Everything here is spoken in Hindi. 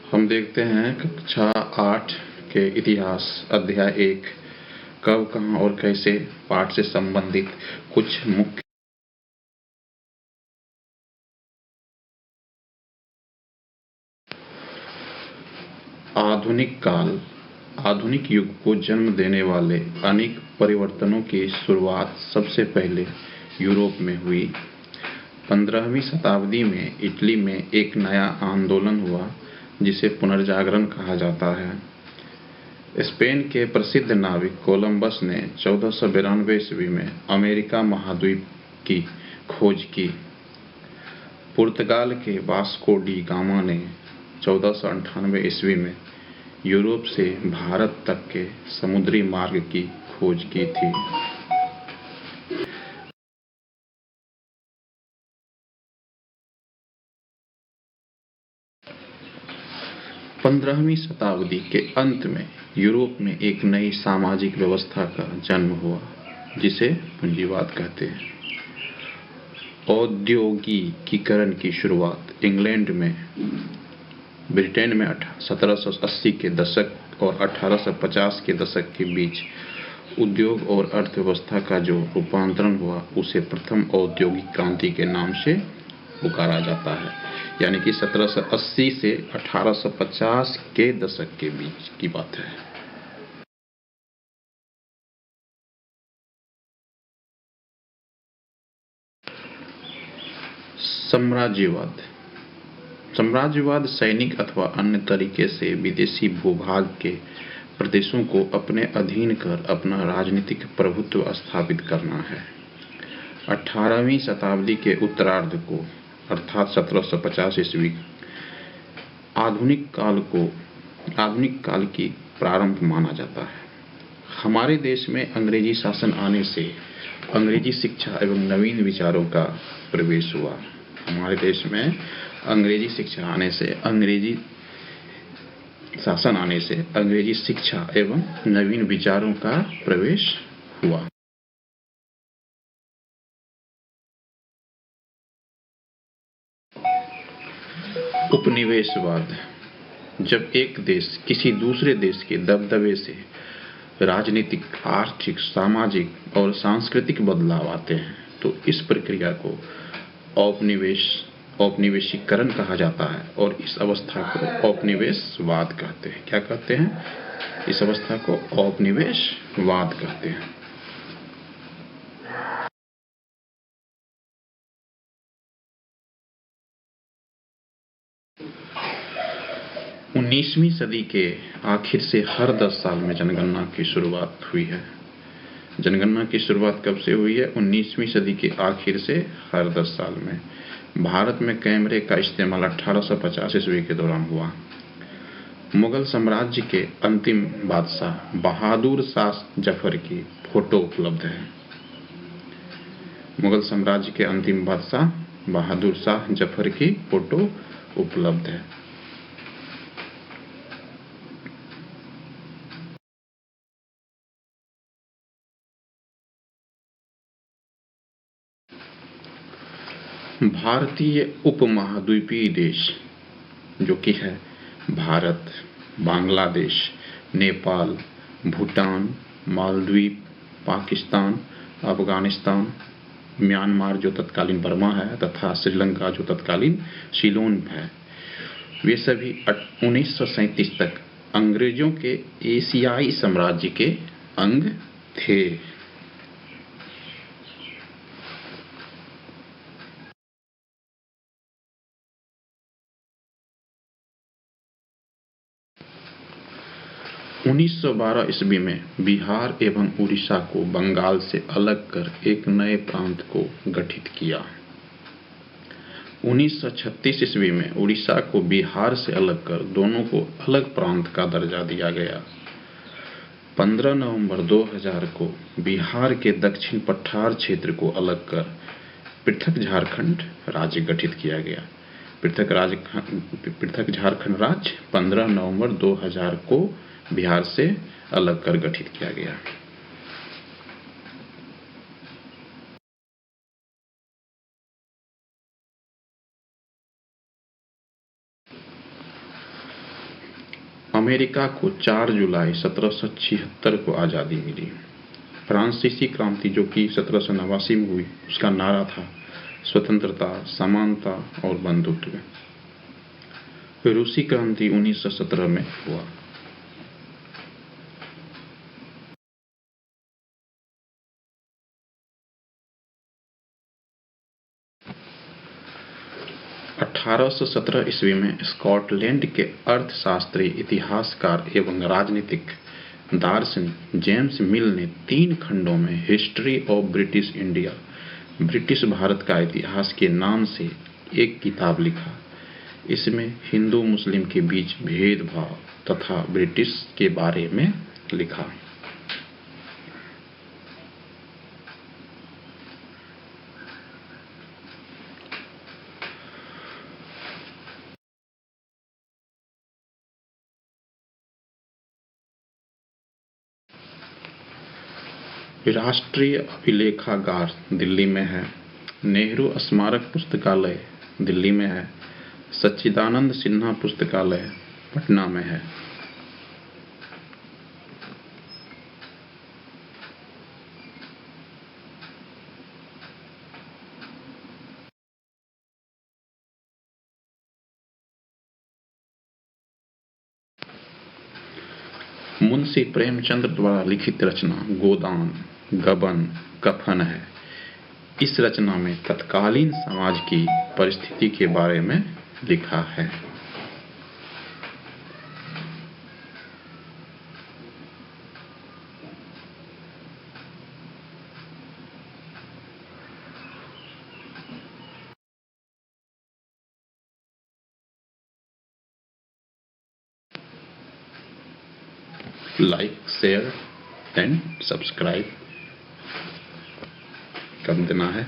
हम देखते हैं कक्षा 8 के इतिहास अध्याय 1 कब, कहाँ और कैसे पाठ से संबंधित कुछ मुख्य आधुनिक काल। आधुनिक युग को जन्म देने वाले अनेक परिवर्तनों की शुरुआत सबसे पहले यूरोप में हुई। 15वीं शताब्दी में इटली में एक नया आंदोलन हुआ जिसे पुनर्जागरण कहा जाता है। स्पेन के प्रसिद्ध नाविक कोलंबस ने 1492 ईस्वी में अमेरिका महाद्वीप की खोज की। पुर्तगाल के वास्को डी गामा ने 1498 ईस्वी में यूरोप से भारत तक के समुद्री मार्ग की खोज की थी। पंद्रहवीं शताब्दी के अंत में यूरोप में एक नई सामाजिक व्यवस्था का जन्म हुआ जिसे पूंजीवाद कहते हैं। औद्योगिकीकरण की शुरुआत इंग्लैंड में, ब्रिटेन में 1780 के दशक और 1850 के दशक के बीच उद्योग और अर्थव्यवस्था का जो रूपांतरण हुआ उसे प्रथम औद्योगिक क्रांति के नाम से पुकारा जाता है, यानी कि 1780 से 1850 के दशक के बीच की बात है। साम्राज्यवाद। साम्राज्यवाद सैनिक अथवा अन्य तरीके से विदेशी भूभाग के प्रदेशों को अपने अधीन कर अपना राजनीतिक प्रभुत्व स्थापित करना है। 18वीं शताब्दी के उत्तरार्ध को अर्थात 1750 ईस्वी आधुनिक काल की प्रारंभ माना जाता है। हमारे देश में अंग्रेजी शासन आने से अंग्रेजी शिक्षा एवं नवीन विचारों का प्रवेश हुआ। हमारे देश में अंग्रेजी शिक्षा आने से, अंग्रेजी शासन आने से अंग्रेजी शिक्षा एवं नवीन विचारों का प्रवेश हुआ। उपनिवेशवाद। जब एक देश किसी दूसरे देश के दबदबे से राजनीतिक, आर्थिक, सामाजिक और सांस्कृतिक बदलाव आते हैं तो इस प्रक्रिया को औपनिवेशीकरण कहा जाता है और इस अवस्था को औपनिवेशवाद कहते हैं। क्या कहते हैं? इस अवस्था को औपनिवेशवाद कहते हैं। उन्नीसवीं सदी के आखिर से हर 10 साल में जनगणना की शुरुआत हुई है। जनगणना की शुरुआत कब से हुई है? 19वीं सदी के आखिर से हर 10 साल में। भारत में कैमरे का इस्तेमाल 1850 ईस्वी के दौरान हुआ। मुगल साम्राज्य के अंतिम बादशाह बहादुर शाह जफर की फोटो उपलब्ध है। मुगल साम्राज्य के अंतिम बादशाह बहादुर शाह जफर की फोटो उपलब्ध है। भारतीय उपमहाद्वीपीय देश जो कि है भारत, बांग्लादेश, नेपाल, भूटान, मालदीव, पाकिस्तान, अफगानिस्तान, म्यांमार जो तत्कालीन बर्मा है तथा श्रीलंका जो तत्कालीन सिलोन है, वे सभी 1937 तक अंग्रेजों के एशियाई साम्राज्य के अंग थे। उन्नीस 1912 ईस्वी में बिहार एवं उड़ीसा को बंगाल से अलग कर एक नए प्रांत को गठित किया। 1936 ईस्वी में उड़ीसा को बिहार से अलग कर दोनों को अलग प्रांत का दर्जा दिया गया। 15 नवंबर 2000 को बिहार के दक्षिण पठार क्षेत्र को अलग कर पृथक झारखंड राज्य गठित किया गया। पृथक झारखंड राज्य 15 नवंबर 2000 को बिहार से अलग कर गठित किया गया। अमेरिका को 4 जुलाई 1776 को आज़ादी मिली। फ्रांसीसी क्रांति जो कि 1789 में हुई, उसका नारा था स्वतंत्रता, समानता और बंधुत्व। रूसी क्रांति 1917 में हुआ। ईस्वी में स्कॉटलैंड के अर्थशास्त्री, इतिहासकार एवं राजनीतिक दार्शनिक जेम्स मिल ने 3 खंडों में history of British India, British Bharat का इतिहास के नाम से एक किताब लिखा। इसमें हिंदू मुस्लिम के बीच भेदभाव तथा ब्रिटिश के बारे में लिखा। राष्ट्रीय अभिलेखागार दिल्ली में है। नेहरू स्मारक पुस्तकालय दिल्ली में है। सच्चिदानंद सिन्हा पुस्तकालय पटना में है। मुंशी प्रेमचंद्र द्वारा लिखित रचना गोदान, गबन, कफन है। इस रचना में तत्कालीन समाज की परिस्थिति के बारे में लिखा है। लाइक, शेयर एंड सब्सक्राइब कर देना है।